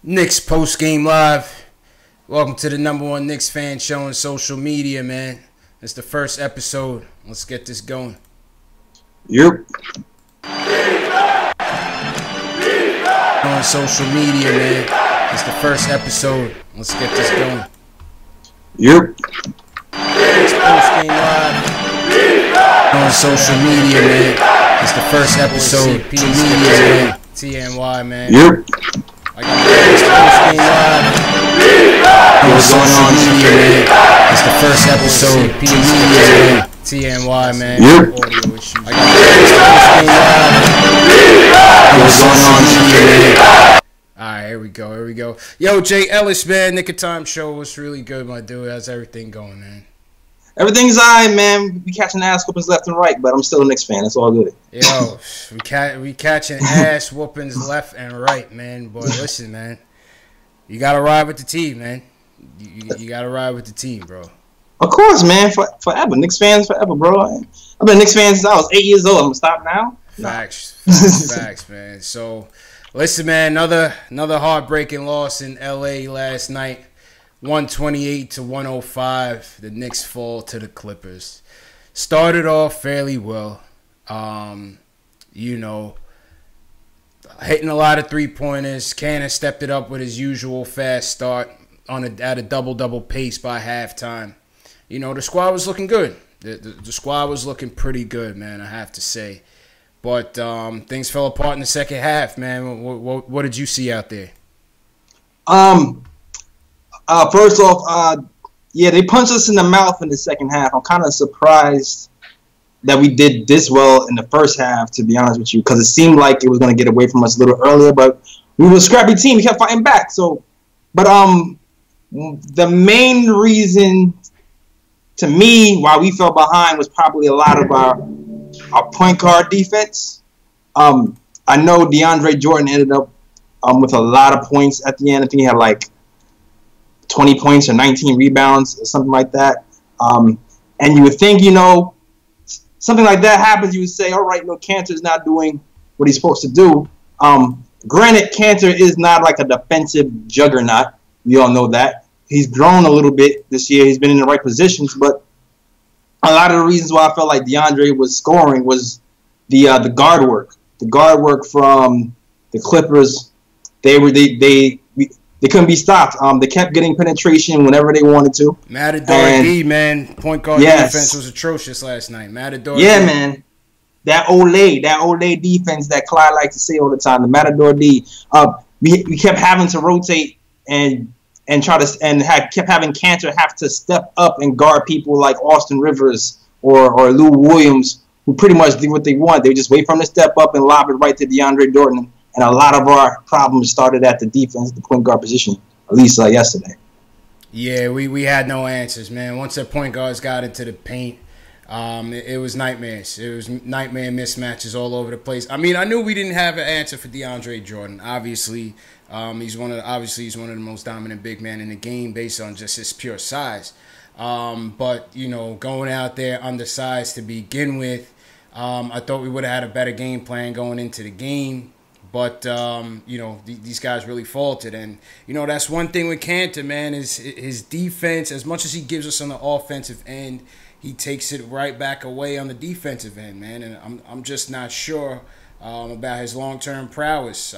Knicks post game live. Welcome to the #1 Knicks fan show on social media, man. It's the first episode. Let's get this going. Yep. On social media, man. It's the first episode. Let's get this going. Yep. Knicks post game live. On social media, man. It's the first episode. Media, man. TNY, man. Yep. I got the Knicks post game live. What's going on, man? It's the first episode. Media, man. TNY, man. Yep. Audio issues. I got the Knicks post game live. What's going on, man? Alright, here we go. Yo, Jay Ellis, man. Nick of Time show was really good, my dude. How's everything going, man? Everything's alright, man. We catching ass whoopings left and right, but I'm still a Knicks fan. That's all good. Yo, we catching ass whoopings left and right, man. Boy, listen, man. You gotta ride with the team, man. You gotta ride with the team, bro. Of course, man. Forever. Knicks fans forever, bro. I've been a Knicks fan since I was 8 years old. I'm gonna stop now. Facts, man. So, listen, man. Another heartbreaking loss in LA last night. 128-105. The Knicks fall to the Clippers. Started off fairly well. Hitting a lot of three-pointers. Cannon stepped it up with his usual fast start at a double-double pace by halftime. You know, the squad was looking good. The squad was looking pretty good, man, I have to say. But things fell apart in the second half, man. What did you see out there? First off, they punched us in the mouth in the second half. I'm kind of surprised that we did this well in the first half, to be honest with you, because it seemed like it was going to get away from us a little earlier, but we were a scrappy team. We kept fighting back. The main reason to me why we fell behind was probably a lot of our point guard defense. I know DeAndre Jordan ended up with a lot of points at the end. I think he had like 20 points or 19 rebounds or something like that. And you would think, something like that happens, you would say, all right, Cantor's not doing what he's supposed to do. Granted, Cantor is not like a defensive juggernaut. We all know that. He's grown a little bit this year. He's been in the right positions, but a lot of the reasons why I felt like DeAndre was scoring was the guard work. The guard work from the Clippers, they couldn't be stopped. They kept getting penetration whenever they wanted to. Matador D, man. Point guard defense was atrocious last night. Matador D. Yeah, man. That Olay defense that Clyde likes to say all the time, the Matador D. We kept having to rotate and kept having Cantor have to step up and guard people like Austin Rivers or Lou Williams, who pretty much do what they want. They just wait for him to step up and lob it right to DeAndre Jordan. And a lot of our problems started at the defense, the point guard position, at least yesterday. Yeah, we had no answers, man. Once the point guards got into the paint, it was nightmares. It was nightmare mismatches all over the place. I mean, I knew we didn't have an answer for DeAndre Jordan. Obviously, he's one of the most dominant big men in the game based on just his pure size. But going out there undersized to begin with, I thought we would have had a better game plan going into the game. But, these guys really faltered. And, that's one thing with Cantor, man, is his defense. As much as he gives us on the offensive end, he takes it right back away on the defensive end, man. And I'm just not sure about his long-term prowess.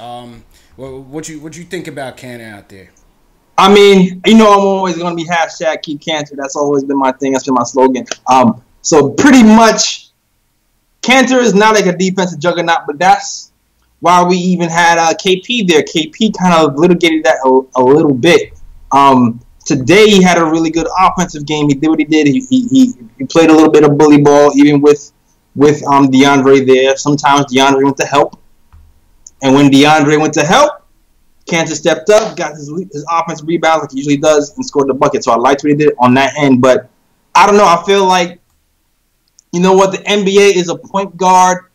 What you think about Cantor out there? I mean, I'm always going to be hashtag keep Cantor. That's always been my thing. That's been my slogan. So pretty much Cantor is not like a defensive juggernaut, but that's why we even had KP there. KP kind of litigated that a little bit. Today he had a really good offensive game. He did what he did. He played a little bit of bully ball, even with DeAndre there. Sometimes DeAndre went to help, and when DeAndre went to help, Cantor stepped up, got his offensive rebounds like he usually does, and scored the bucket. So I liked what he did on that end. But I don't know. I feel like the NBA is a point guard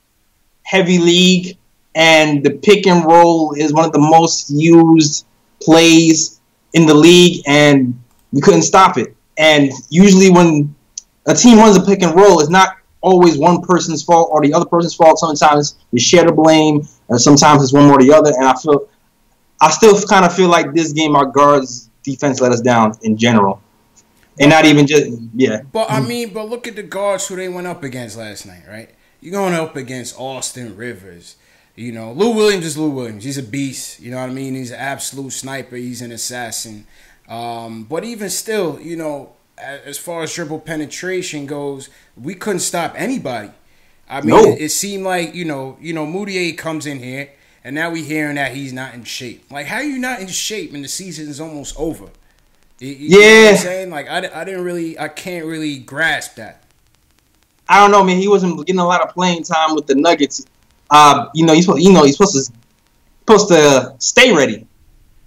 heavy league. And the pick and roll is one of the most used plays in the league, and we couldn't stop it. And usually when a team runs a pick and roll, it's not always one person's fault or the other person's fault. Sometimes you share the blame, and sometimes it's one more or the other. And I still kind of feel like this game our guards defense let us down in general, and not even just But but look at the guards who they went up against last night, right? You're going up against Austin Rivers. You know, Lou Williams is Lou Williams. He's a beast. You know what I mean? He's an absolute sniper. He's an assassin. But even still, you know, as far as dribble penetration goes, we couldn't stop anybody. I mean, it seemed like, you know, Moutier comes in here, and now we hearing that he's not in shape. Like, how are you not in shape and the season is almost over? You know what I'm saying? Like, I can't really grasp that. I don't know, man. He wasn't getting a lot of playing time with the Nuggets. He's supposed to stay ready,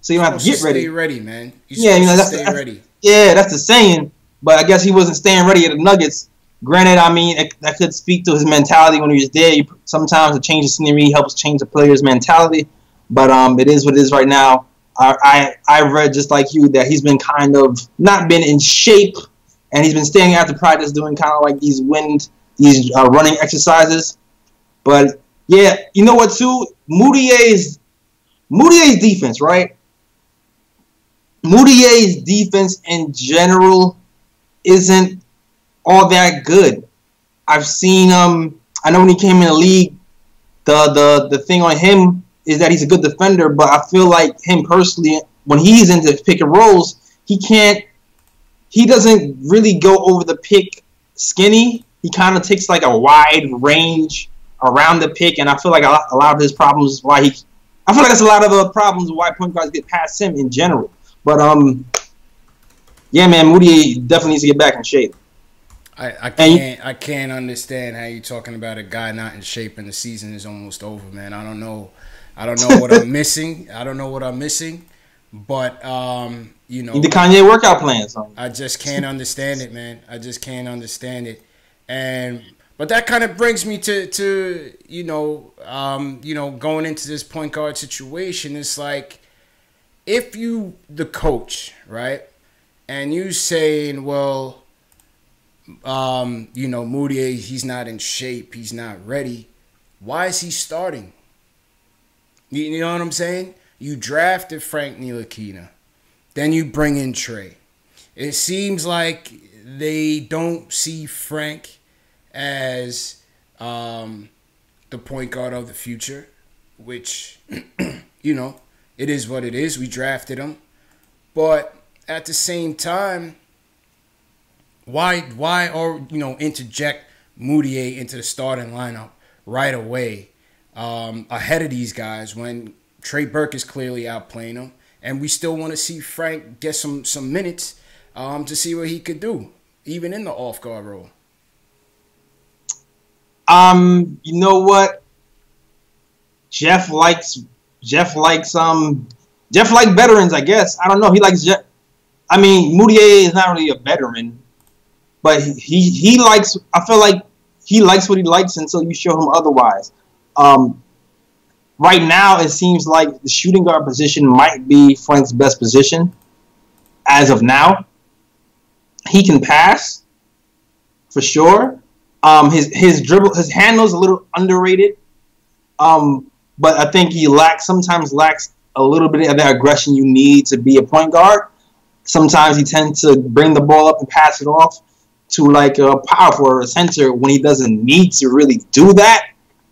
so you don't have to get ready. Stay ready, man. Stay ready. Yeah, that's the saying. But I guess he wasn't staying ready at the Nuggets. Granted, I mean, that could speak to his mentality when he was there. Sometimes a change of scenery helps change the player's mentality. But it is what it is right now. I read just like you that he's been kind of not been in shape, and he's been staying after practice doing kind of like these running exercises. But yeah, you know what too? Moutier's defense, right? Moutier's defense in general isn't all that good. I've seen I know when he came in the league, the thing on him is that he's a good defender, but I feel like him personally, when he's into pick and rolls, he doesn't really go over the pick skinny. He kind of takes like a wide range around the pick, and I feel like a lot of his problems I feel like that's a lot of the problems why point guards get past him in general. But yeah, man, Moutier definitely needs to get back in shape. I can't understand how you're talking about a guy not in shape and the season is almost over, man. I don't know what I'm missing. But you know, the Kanye workout plan. I just can't understand it, man. I just can't understand it. But that kind of brings me to going into this point guard situation. It's like, if you the coach, right, and you saying, well, Moutier, he's not in shape, he's not ready. Why is he starting? You know what I'm saying? You drafted Frank Ntilikina, then you bring in Trey. It seems like they don't see Frank as the point guard of the future, which, it is what it is. We drafted him. But at the same time, why interject Moutier into the starting lineup right away ahead of these guys when Trey Burke is clearly outplaying him, and we still want to see Frank get some minutes to see what he could do, even in the off guard role. You know what? Jeff likes veterans, I guess. I don't know. He likes Jeff. I mean, Moutier is not really a veteran, but he likes. I feel like he likes what he likes until you show him otherwise. Right now, it seems like the shooting guard position might be Frank's best position as of now. He can pass for sure. His dribble, his handle's a little underrated. But I think he sometimes lacks a little bit of that aggression you need to be a point guard. Sometimes he tends to bring the ball up and pass it off to like a power forward or a center when he doesn't need to really do that.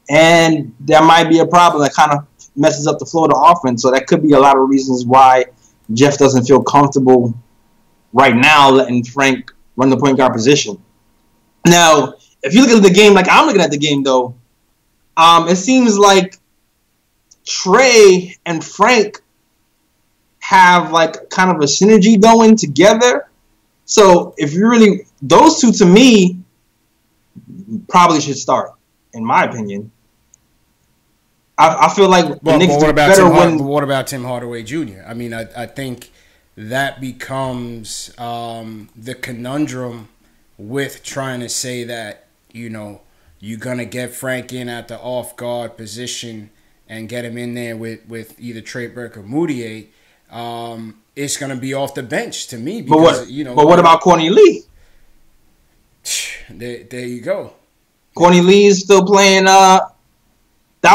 And that might be a problem that kind of messes up the flow of the offense. So that could be a lot of reasons why Jeff doesn't feel comfortable right now letting Frank run the point guard position. Now, if you look at the game like I'm looking at the game, though, it seems like Trey and Frank have like kind of a synergy going together. So if you really, those two to me probably should start, in my opinion. I feel like the Knicks do better when. But what about Tim Hardaway Jr.? I mean, I think that becomes the conundrum with trying to say that, you're going to get Frank in at the off-guard position and get him in there with either Trey Burke or Moutier. It's going to be off the bench to me. Because, but what about Courtney Lee? There you go. Courtney Lee is still playing. That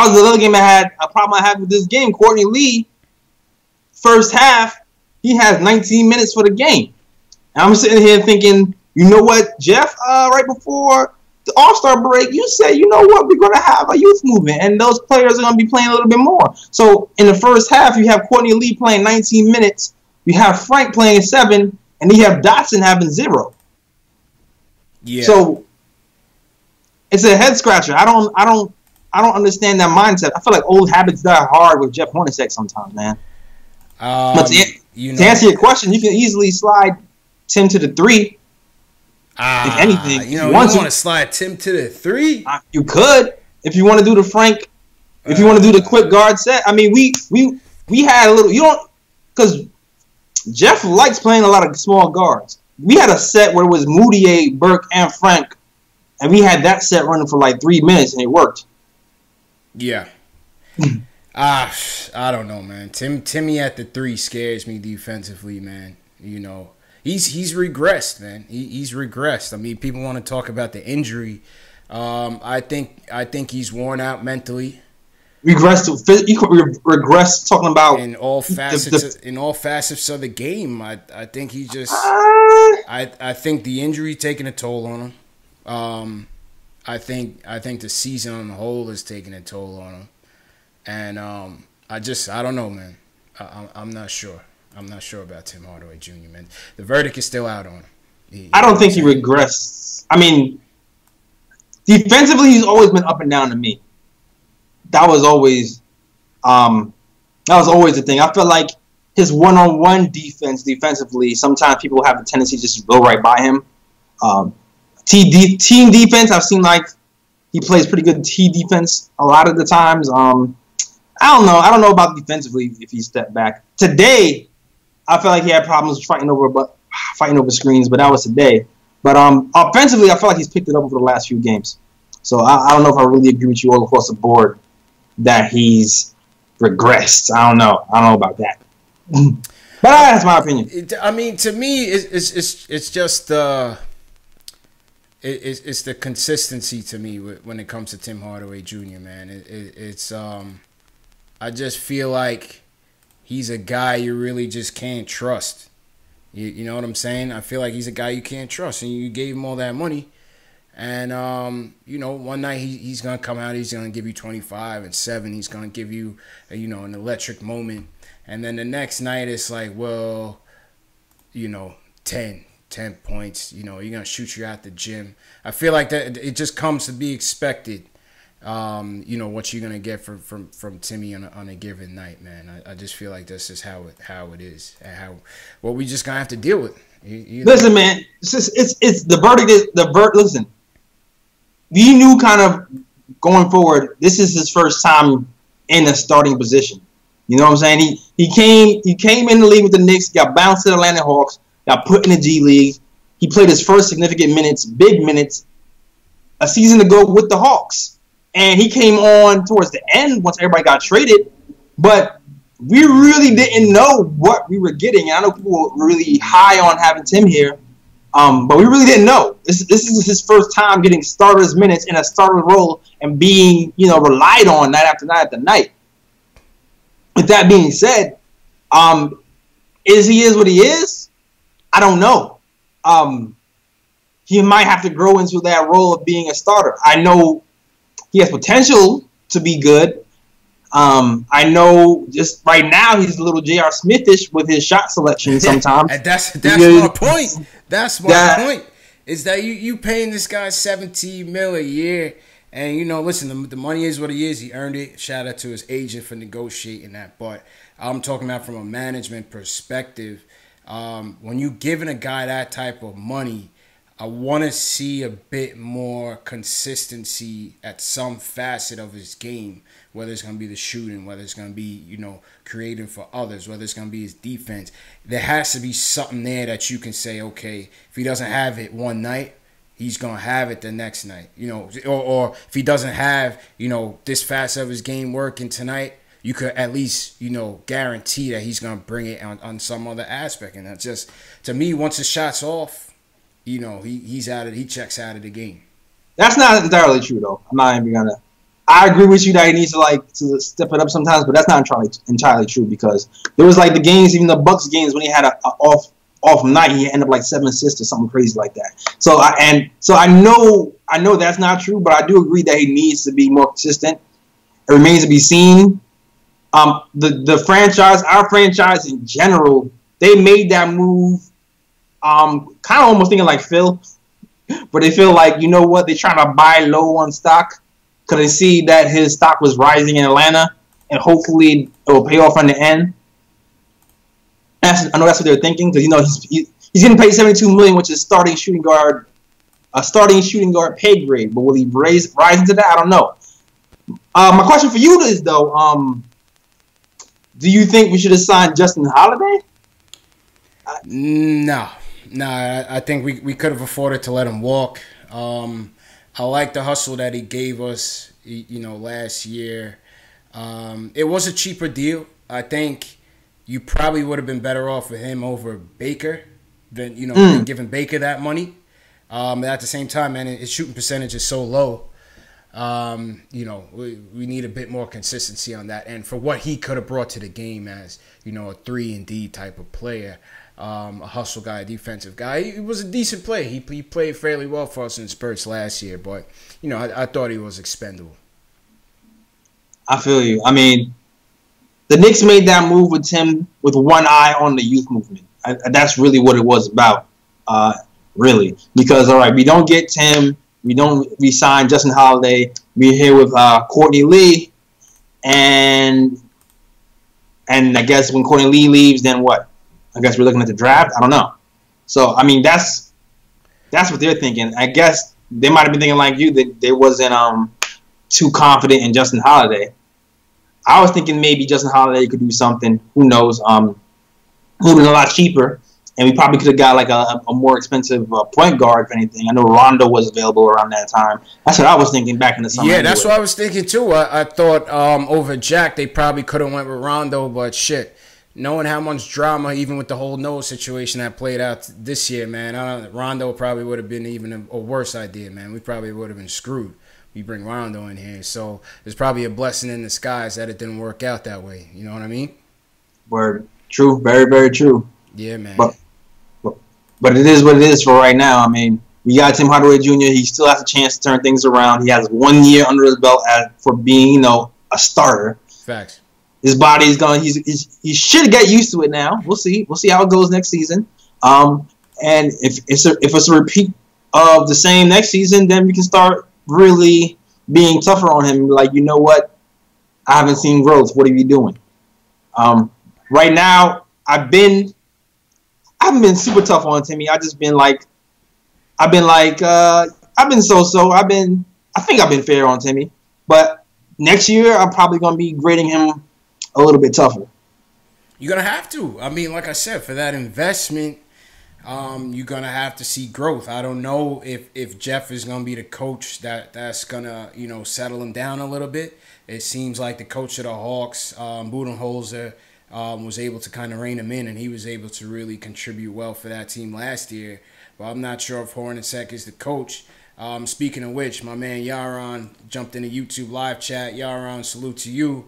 was the other game a problem I had with this game. Courtney Lee first half, he has 19 minutes for the game. And I'm sitting here thinking, you know what, Jeff, right before the All-Star break, you said, you know what, we're going to have a youth movement, and those players are going to be playing a little bit more. So in the first half, you have Courtney Lee playing 19 minutes, you have Frank playing 7, and you have Dotson having 0. Yeah. So it's a head scratcher. I don't understand that mindset. I feel like old habits die hard with Jeff Hornacek sometimes, man. But to answer your question, you can easily slide Tim to the 3. If anything, you want to slide Tim to the 3? You could, if you want to do the Frank, if you want to do the quick guard set. I mean, we had a little. You don't, because Jeff likes playing a lot of small guards. We had a set where it was Moutier, Burke, and Frank, and we had that set running for like 3 minutes, and it worked. Yeah. I don't know, man. Timmy at the 3 scares me defensively, man. You know, he's regressed, man. He's regressed. I mean, people want to talk about the injury. I think he's worn out mentally. Regressed talking about in all facets of the game. I think he just I think the injury taking a toll on him. I think the season on the whole is taking a toll on him. And I don't know, man. I'm not sure. I'm not sure about Tim Hardaway Jr., man. The verdict is still out on him. I don't think he regressed. I mean, defensively, he's always been up and down to me. That was always the thing. I felt like his one-on-one defensively, sometimes people have a tendency to just go right by him. Team defense, I've seen like he plays pretty good team defense a lot of the times. I don't know. I don't know about defensively if he stepped back. Today, I felt like he had problems fighting over screens, but that was today. But offensively, I feel like he's picked it up over the last few games. So I don't know if I really agree with you all across the board that he's regressed. I don't know about that. But that's my opinion. I mean, to me, it's just it's the consistency to me when it comes to Tim Hardaway Jr., man. It's I just feel like he's a guy you really just can't trust. You know what I'm saying? I feel like he's a guy you can't trust, and you gave him all that money. And, one night he's going to come out, he's going to give you 25 and 7. He's going to give you, an electric moment. And then the next night it's like, 10 points. You're going to shoot you out the gym. I feel like that it just comes to be expected, what you're going to get from Timmy on a given night, man. I just feel like that's just how it is. And what we just going to have to deal with. Listen, man, it's the verdict. Listen. We knew kind of going forward, this is his first time in a starting position. You know what I'm saying? He came in the league with the Knicks, got bounced to the Atlanta Hawks, got put in the G League. He played his first significant minutes, big minutes, a season ago with the Hawks. And he came on towards the end once everybody got traded. But we really didn't know what we were getting. And I know people were really high on having Tim here. But we really didn't know. This is his first time getting starters minutes in a starter role and being, relied on night after night after night. With that being said, is what he is? I don't know. He might have to grow into that role of being a starter. I know he has potential to be good. I know just right now he's a little J.R. Smithish with his shot selection sometimes. And that's my point. That's my point. Is that you paying this guy $17 million a year, and listen, the money is what it is. He earned it. Shout out to his agent for negotiating that. But I'm talking about from a management perspective. When you giving a guy that type of money, I want to see a bit more consistency at some facet of his game, whether it's going to be the shooting, whether it's going to be, creating for others, whether it's going to be his defense. There has to be something there that you can say, okay, if he doesn't have it one night, he's going to have it the next night. Or if he doesn't have, this facet of his game working tonight, you could at least, guarantee that he's going to bring it on some other aspect. And that's just, to me, once the shot's off, he's out of. He checks out of the game. That's not entirely true, though. I'm not even gonna. I agree with you that he needs to step it up sometimes, but that's not entirely true because there was the games, even the Bucks games when he had a off night, he ended up 7 assists or something crazy like that. So I know that's not true, but I do agree that he needs to be more consistent. It remains to be seen. The franchise, our franchise in general, they made that move. Kind of almost thinking like Phil, but they feel like, you know what, they're trying to buy low on stock because they see that his stock was rising in Atlanta, and hopefully it will pay off on the end. I know that's what they're thinking because he's getting paid $72 million, which is a starting shooting guard pay grade. But will he rise into that? I don't know. My question for you is though, do you think we should have signed Justin Holiday? No, I think we could have afforded to let him walk. I like the hustle that he gave us, last year. It was a cheaper deal. I think you probably would have been better off with him over Baker than than giving Baker that money. But at the same time, man, his shooting percentage is so low. We need a bit more consistency on that. And for what he could have brought to the game as, a 3-and-D type of player, a hustle guy, a defensive guy, he was a decent player. He played fairly well for us in spurts last year, but, I thought he was expendable. I feel you. I mean, the Knicks made that move with Tim with one eye on the youth movement. That's really what it was about, really. Because, all right, we don't get Tim. We sign Justin Holiday. We're here with Courtney Lee. And I guess when Courtney Lee leaves, then what? I guess we're looking at the draft? I don't know. So, I mean, that's what they're thinking. I guess they might have been thinking like you, that they wasn't too confident in Justin Holiday. I was thinking maybe Justin Holiday could do something. Who knows? Moving a lot cheaper. And we probably could have got a more expensive point guard, if anything. I know Rondo was available around that time. That's what I was thinking back in the summer. Yeah, that's what I was thinking too. I thought over Jack, they probably could have went with Rondo, but shit. Knowing how much drama, even with the whole Noah situation that played out this year, man, Rondo probably would have been even a worse idea, man. We probably would have been screwed. We bring Rondo in here. So there's probably a blessing in disguise that it didn't work out that way. You know what I mean? Word. True. Very, very true. Yeah, man. But it is what it is for right now. I mean, we got Tim Hardway Jr. He still has a chance to turn things around. He has 1 year under his belt for being, a starter. Facts. His body is going. He should get used to it now. We'll see. We'll see how it goes next season. And if it's a repeat of the same next season, then we can start really being tougher on him. Like, you know what? I haven't seen growth. What are you doing? Right now, I haven't been super tough on Timmy. I've been so-so. I think I've been fair on Timmy. But next year, I'm probably going to be grading him a little bit tougher. You're going to have to. I mean, like I said, for that investment, you're going to have to see growth. I don't know if Jeff is going to be the coach that's going to, settle him down a little bit. It seems like the coach of the Hawks, Budenholzer, was able to kind of rein him in, and he was able to really contribute well for that team last year. But I'm not sure if Hornacek is the coach. Speaking of which, my man Yaron jumped in the YouTube live chat. Yaron, salute to you.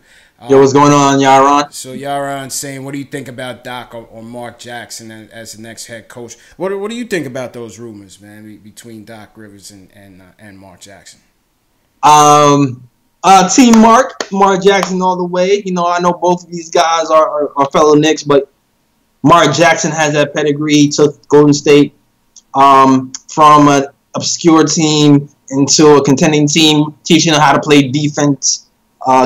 Yo, what's going on, Yaron? So Yaron saying, what do you think about Doc or Mark Jackson as the next head coach? What do you think about those rumors, man, between Doc Rivers and Mark Jackson? Team Mark Jackson all the way. I know both of these guys are fellow Knicks, but Mark Jackson has that pedigree. He took Golden State from an obscure team into a contending team, teaching them how to play defense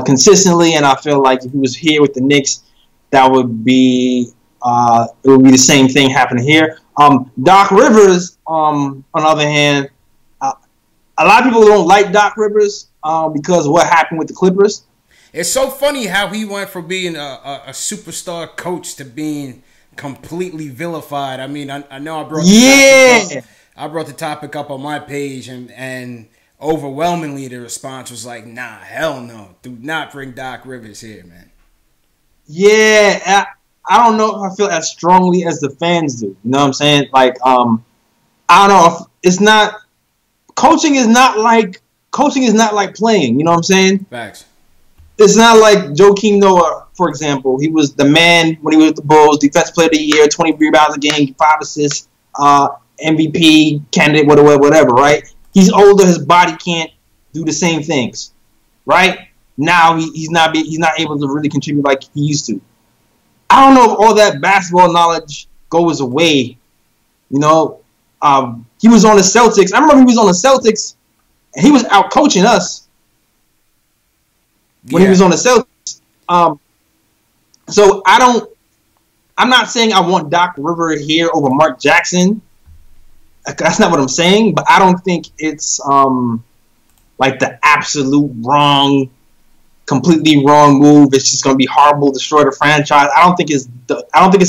consistently. And I feel like if he was here with the Knicks, that would be it would be the same thing happening here. Doc Rivers, on the other hand, a lot of people don't like Doc Rivers because of what happened with the Clippers. It's so funny how he went from being a superstar coach to being completely vilified. I mean, I know I brought the topic up on my page, and overwhelmingly the response was like, nah, hell no. Do not bring Doc Rivers here, man. Yeah, I don't know if I feel as strongly as the fans do. You know what I'm saying? Like, I don't know. It's not... Coaching is not like coaching is not like playing. You know what I'm saying? Facts. It's not like Joakim Noah, for example. He was the man when he was with the Bulls, defensive player of the year, 20 rebounds a game, 5 assists, MVP candidate, whatever, right? He's older. His body can't do the same things, right? Now he's not able to really contribute like he used to. I don't know if all that basketball knowledge goes away. You know, he was on the Celtics. I remember he was on the Celtics, and he was out coaching us when he was on the Celtics. So I'm not saying I want Doc Rivers here over Mark Jackson. That's not what I'm saying. But I don't think it's like the absolute wrong, completely wrong move. It's just going to be horrible, destroy the franchise. I don't think it's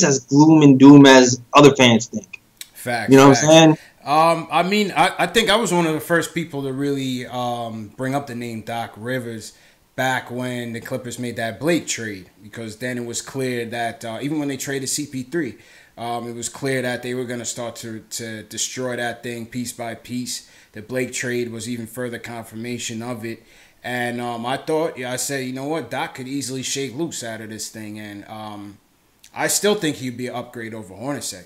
as gloom and doom as other fans think. Facts. You know what I'm saying? I mean, I think I was one of the first people to really bring up the name Doc Rivers back when the Clippers made that Blake trade, because then it was clear that even when they traded CP3, it was clear that they were going to start to destroy that thing piece by piece. The Blake trade was even further confirmation of it. And I said, you know what, Doc could easily shake loose out of this thing. And I still think he'd be an upgrade over Hornacek.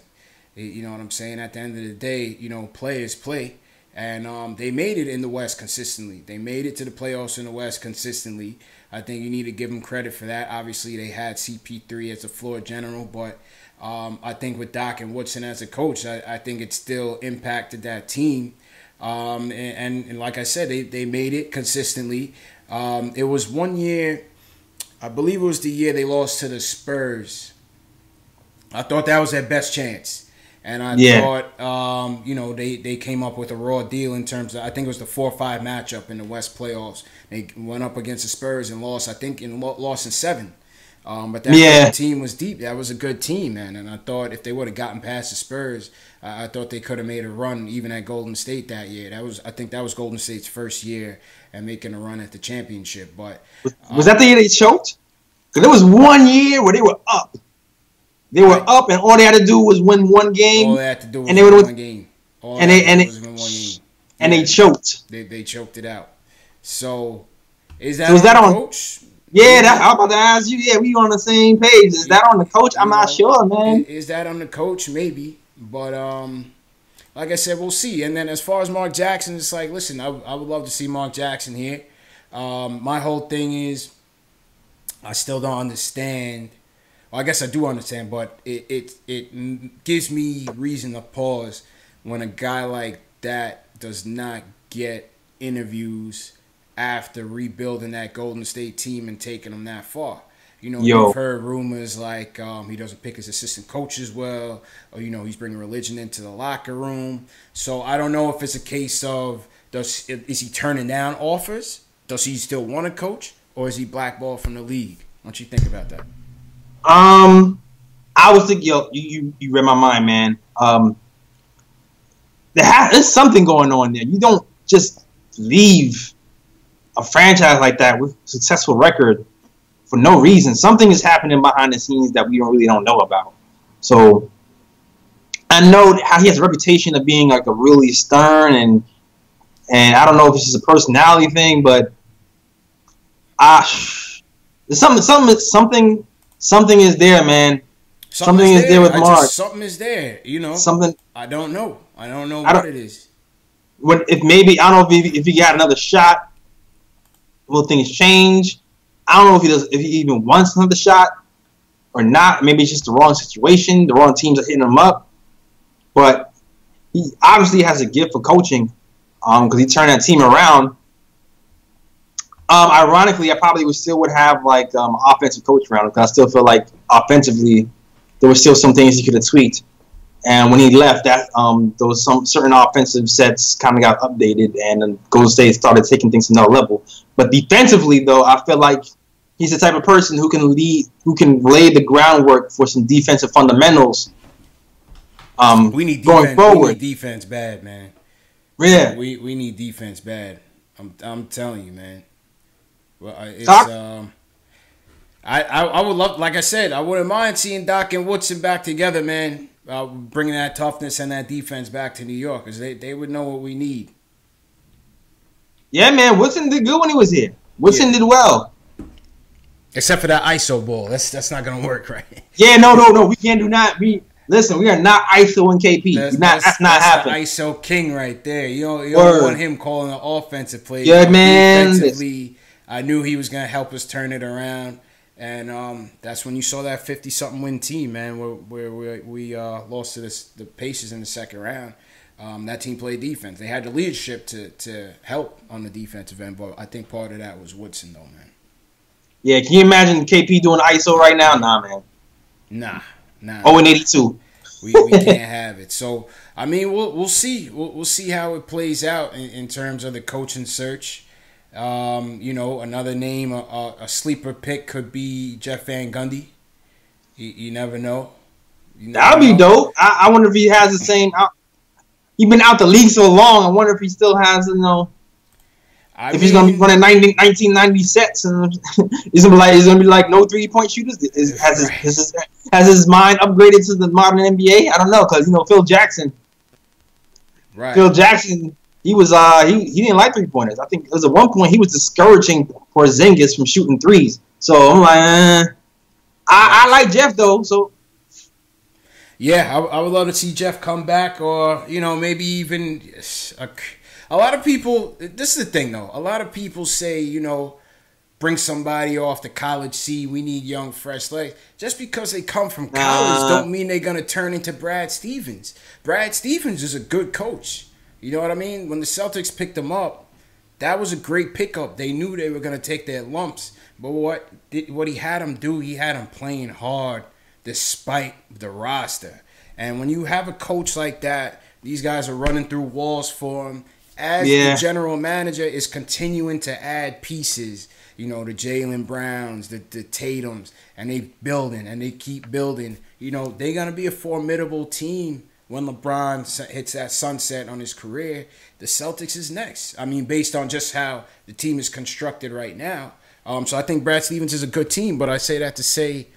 You know what I'm saying? At the end of the day, you know, players play. And they made it in the West consistently. They made it to the playoffs in the West consistently. I think you need to give them credit for that. Obviously, they had CP3 as a floor general. But I think with Doc and Woodson as a coach, I think it still impacted that team. And like I said, they made it consistently. It was one year, I believe it was the year they lost to the Spurs. I thought that was their best chance. And I thought, you know, they came up with a raw deal in terms of, I think it was the 4-5 matchup in the West playoffs. They went up against the Spurs and lost, I think, lost in 7. But that team was deep. That was a good team, man. And I thought if they would have gotten past the Spurs, I thought they could have made a run even at Golden State that year. I think that was Golden State's first year and making a run at the championship. But was that the year they choked? Because there was one year where they were up. They were up, and all they had to do was win one game. All they had to do was win one game. And they choked. They choked it out. So is that on the coach? Yeah, I'm about to ask you. Yeah, we on the same page. Is that on the coach? I'm not sure, man. Is that on the coach? Maybe. But like I said, we'll see. And then as far as Mark Jackson, it's like, listen, I would love to see Mark Jackson here. My whole thing is, I still don't understand. Well, I guess I do understand, but it gives me reason to pause when a guy like that does not get interviews after rebuilding that Golden State team and taking them that far. You know, you've heard rumors like he doesn't pick his assistant coaches well, or, you know, he's bringing religion into the locker room. So I don't know if it's a case of, is he turning down offers? Does he still want to coach? Or is he blackballed from the league? What you think about that? I was thinking, you read my mind, man. There's something going on there. You don't just leave a franchise like that with a successful record for no reason. Something is happening behind the scenes that we really don't know about. So I know how he has a reputation of being like a really stern and I don't know if this is a personality thing, but there's something is there, man. Something is there with Mark. Something is there, you know. Something I don't know what it is. If I don't know if he got another shot, will things change? I don't know if he even wants another shot or not. Maybe it's just the wrong situation. The wrong teams are hitting him up. But he obviously has a gift for coaching because he turned that team around. Ironically, I probably still would have like offensive coach around because I still feel like offensively there were still some things he could have tweaked. And when he left, that there was some certain offensive sets kind of got updated, and then Golden State started taking things to another level. But defensively, though, I feel like he's the type of person who can lead, who can lay the groundwork for some defensive fundamentals. We need going forward. We need defense bad, man. Yeah, we need defense bad. I'm telling you, man. Well, I would love, like I said, I wouldn't mind seeing Doc and Woodson back together, man. Bringing that toughness and that defense back to New York, because they would know what we need. Yeah, man. Woodson did good when he was here. Woodson did well. Except for that ISO ball. That's not gonna work, right? Yeah, no. We can't do not. We are not ISO and KP. That's not happening. ISO king right there. You don't want him calling the offensive plays. Yeah, man. Defensively, I knew he was gonna help us turn it around, and that's when you saw that 50-something win team, man, where we lost to the Pacers in the second round. That team played defense. They had the leadership to help on the defensive end, but I think part of that was Woodson, though, man. Yeah, can you imagine KP doing ISO right now? Nah, man. Nah. 0-82. We can't have it. So I mean, we'll see. We'll see how it plays out in terms of the coaching search. Another name, a sleeper pick could be Jeff Van Gundy. You never know. That'll be dope. I wonder if he has the same. He's been out the league so long. I wonder if he still has, he's gonna be running 1990 sets, and he's gonna be like no 3-point shooters. Has his mind upgraded to the modern NBA? I don't know, because Phil Jackson. Right. Phil Jackson, he was he didn't like 3-pointers. I think it was at one point he was discouraging Porzingis from shooting threes. So I'm like, I like Jeff though. So yeah, I would love to see Jeff come back, or maybe even a lot of people. This is the thing though. A lot of people say bring somebody off the college scene. We need young, fresh legs. Just because they come from college don't mean they're gonna turn into Brad Stevens. Brad Stevens is a good coach. You know what I mean? When the Celtics picked him up, that was a great pickup. They knew they were gonna take their lumps. But what he had them do, he had them playing hard despite the roster. And when you have a coach like that, these guys are running through walls for him. As the general manager is continuing to add pieces, the Jaylen Browns, the Tatums, and they building and they keep building. They're going to be a formidable team when LeBron hits that sunset on his career. The Celtics is next. I mean, based on just how the team is constructed right now. So I think Brad Stevens is a good team, but I say that to say,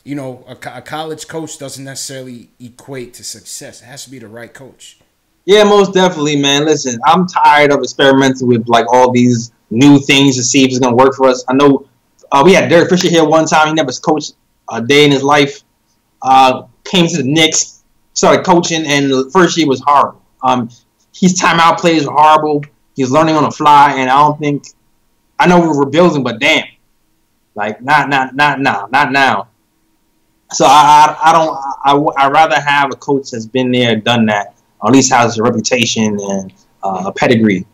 a college coach doesn't necessarily equate to success. It has to be the right coach. Yeah, most definitely, man. Listen, I'm tired of experimenting with all these new things to see if it's gonna work for us. I know we had Derek Fisher here one time. He never coached a day in his life. Came to the Knicks, started coaching, and the first year was horrible. His timeout plays were horrible. He's learning on the fly, and I know we're rebuilding, but damn, not now. So I'd rather have a coach that's been there, done that. Or at least has a reputation and a pedigree.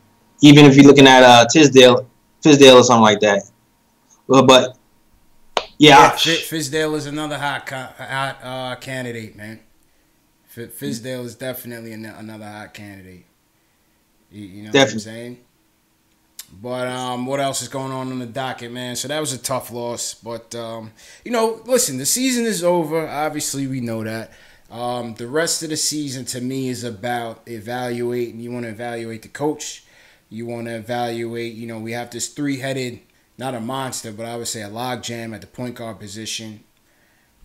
Even if you're looking at Tisdale or something like that. But yeah. Fizdale is another hot candidate, man. Fizdale is definitely another hot candidate. You know what I'm saying? But what else is going on the docket, man? So that was a tough loss. But, listen, the season is over. Obviously, we know that. The rest of the season, to me, is about evaluating. You want to evaluate the coach. You want to evaluate, we have this three-headed, not a monster, but I would say a logjam at the point guard position.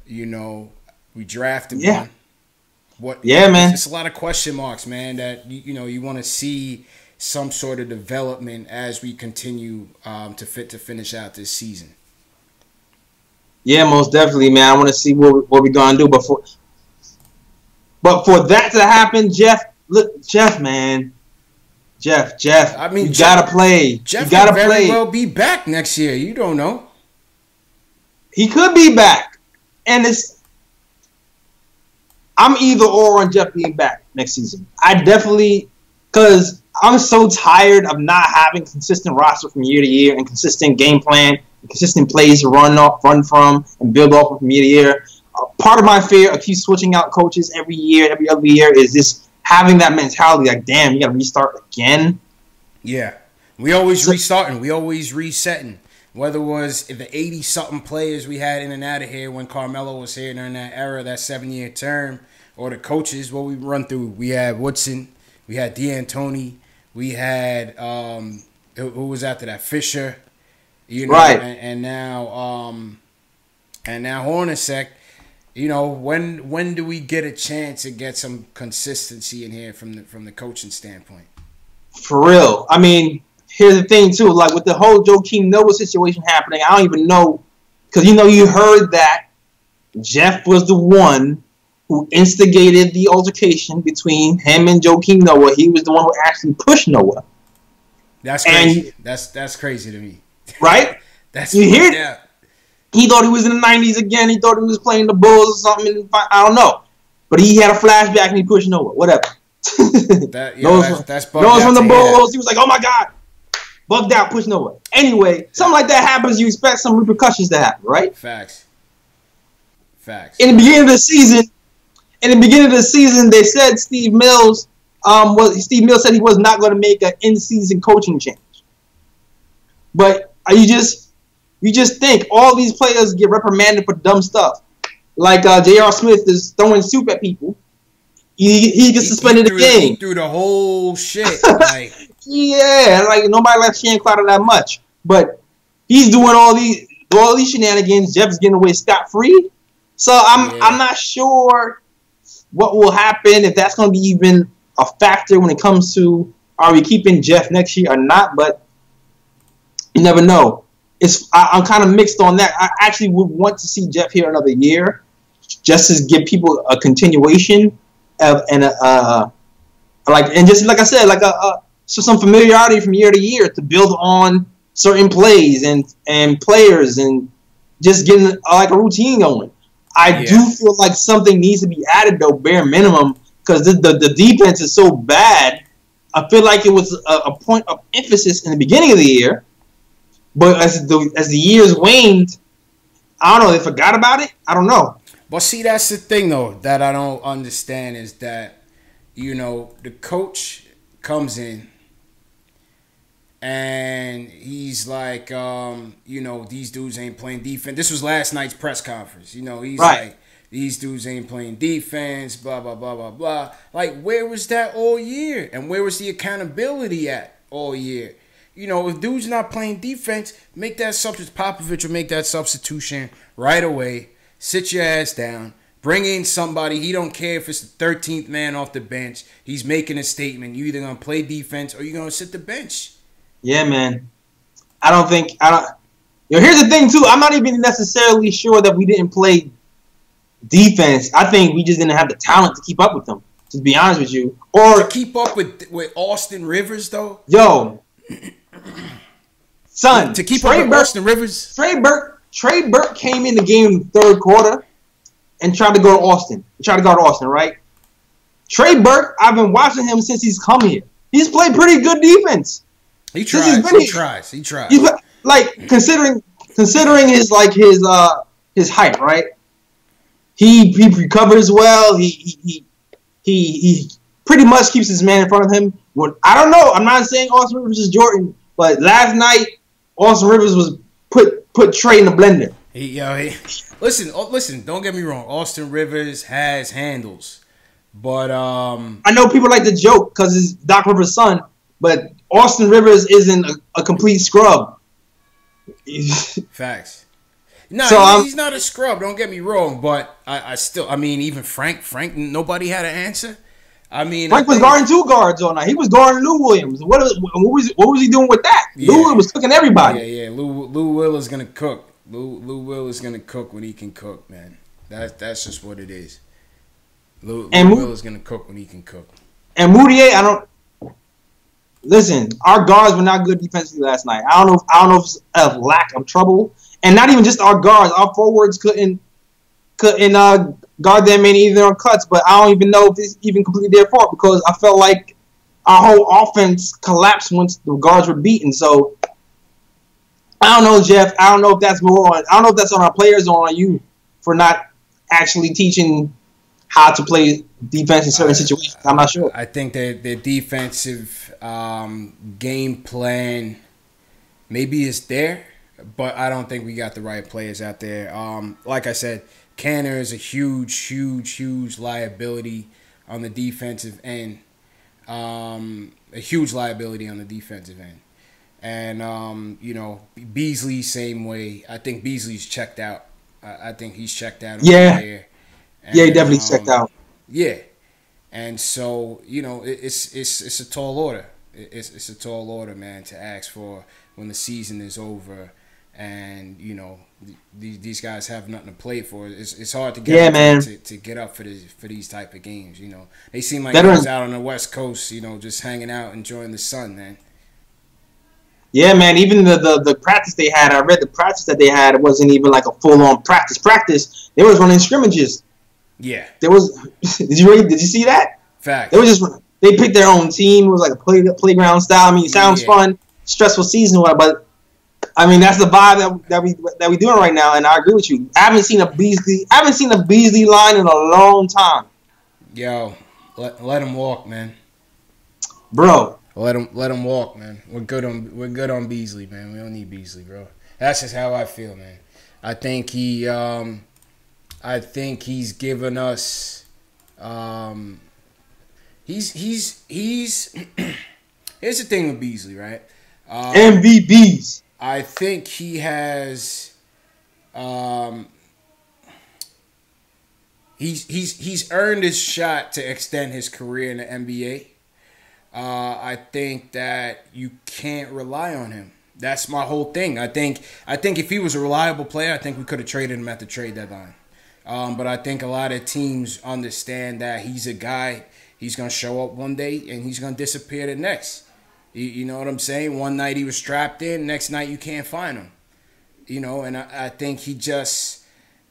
We drafted one. Man. It's a lot of question marks, man, that, you want to see some sort of development as we continue to finish out this season. Yeah, most definitely, man. I want to see what we're going to do before. But for that to happen, Jeff, man. Jeff. I mean, you gotta play. Jeff could very well be back next year. You don't know. He could be back, and I'm either or on Jeff being back next season. I definitely, because I'm so tired of not having consistent roster from year to year and consistent game plan, and consistent plays to run from, and build off from year to year. Part of my fear of keep switching out coaches every other year is this having that mentality like, damn, you got to restart again. Yeah. We always restarting. We always resetting. Whether it was the 80-something players we had in and out of here when Carmelo was here during that era, that 7-year term, or the coaches, what we run through. We had Woodson. We had D'Antoni. We had, who was after that? Fisher. Right. And now Hornacek. When do we get a chance to get some consistency in here from the coaching standpoint? For real. I mean, here's the thing too, like with the whole Joakim Noah situation happening, I don't even know, because you heard that Jeff was the one who instigated the altercation between him and Joakim Noah. He was the one who actually pushed Noah. That's crazy. That's crazy to me. Right? That's you hear? Yeah. He thought he was in the 90s again. He thought he was playing the Bulls or something. I don't know, but he had a flashback and he pushed Noah. Whatever. That's Noah's from the Bulls. He was like, "Oh my God." Bugged out, push Noah. Anyway, something like that happens, you expect some repercussions to happen, right? Facts. In the beginning of the season, they said Steve Mills said he was not going to make an in-season coaching change. But you just think all these players get reprimanded for dumb stuff. Like J.R. Smith is throwing soup at people. He gets suspended again. He threw the whole shit. Like. Yeah, like nobody left Shane Crowder that much, but he's doing all these shenanigans. Jeff's getting away scot-free, so I'm not sure what will happen, if that's going to be even a factor when it comes to are we keeping Jeff next year or not. But you never know. I'm kind of mixed on that. I actually would want to see Jeff here another year, just to give people a continuation of just like I said, like so some familiarity from year to year to build on certain plays and players and just getting like a routine going. I do feel like something needs to be added though, bare minimum, because the defense is so bad. I feel like it was a point of emphasis in the beginning of the year, but as the years waned, I don't know, they forgot about it. I don't know. But see, that's the thing though that I don't understand is that the coach comes in. And he's like, these dudes ain't playing defense. This was last night's press conference. He's right. Like, these dudes ain't playing defense, blah, blah, blah, blah, blah. Like, where was that all year? And where was the accountability at all year? If dudes not playing defense, make that substitution. Popovich will make that substitution right away. Sit your ass down. Bring in somebody. He don't care if it's the 13th man off the bench. He's making a statement. You're either going to play defense or you're going to sit the bench. Yeah, man. Here's the thing, too. I'm not even necessarily sure that we didn't play defense. I think we just didn't have the talent to keep up with them, to be honest with you. Or to keep up with Austin Rivers, though? Yo. Son. To keep up with Austin Rivers? Trey Burke came in the game in the third quarter and tried to go to Austin. Right? Trey Burke, I've been watching him since he's come here. He's played pretty good defense. He tries. He tries. Like considering his height, right? He recovers well. He pretty much keeps his man in front of him. I don't know. I'm not saying Austin Rivers is Jordan, but last night Austin Rivers was put Trey in the blender. Listen. Don't get me wrong. Austin Rivers has handles, but I know people like to joke because it's Doc Rivers' son, but Austin Rivers isn't a complete scrub. Facts. No, he's not a scrub. Don't get me wrong, but I still, even Frank, nobody had an answer. Frank was guarding two guards all night. He was guarding Lou Williams. What was he doing with that? Yeah. Lou was cooking everybody. Yeah. Lou Will is gonna cook. Lou Will is gonna cook when he can cook, man. That's just what it is. Lou Will is gonna cook when he can cook. And Moutier, listen, our guards were not good defensively last night. I don't know if it's a lack of trouble, and not even just our guards. Our forwards couldn't guard them in either on cuts. But I don't even know if it's even completely their fault because I felt like our whole offense collapsed once the guards were beaten. So I don't know, Jeff. I don't know if that's on our players or on you for not actually teaching how to play defense in certain situations. I'm not sure. I think that their defensive game plan maybe is there, but I don't think we got the right players out there. Like I said, Canner is a huge liability on the defensive end. A huge liability on the defensive end. And, Beasley, same way. I think Beasley's checked out. I think he's checked out. Yeah. He definitely checked out. Yeah. And so, it's a tall order. it's a tall order, man, to ask for when the season is over, and these guys have nothing to play for. It's hard to get to get up for these type of games. They seem like guys out on the West Coast, just hanging out, enjoying the sun, man. Yeah, man. Even the practice they had, I read the practice that they had. It wasn't even like a full on practice. They was running scrimmages. Yeah. There was. Did you see that? Fact. They picked their own team. It was like a playground style. I mean, it sounds fun. Stressful season, but I mean that's the vibe that we doing right now. And I agree with you. I haven't seen a Beasley line in a long time. Yo, let him walk, man. Bro. Let him walk, man. We're good on Beasley, man. We don't need Beasley, bro. That's just how I feel, man. I think he's given us. He's. Here's the thing with Beasley, right? MVPs. I think he has. He's earned his shot to extend his career in the NBA. I think that you can't rely on him. That's my whole thing. I think if he was a reliable player, I think we could have traded him at the trade deadline. But I think a lot of teams understand that he's a guy. He's gonna show up one day and he's gonna disappear the next. You know what I'm saying? One night he was strapped in, next night you can't find him. And I think he's just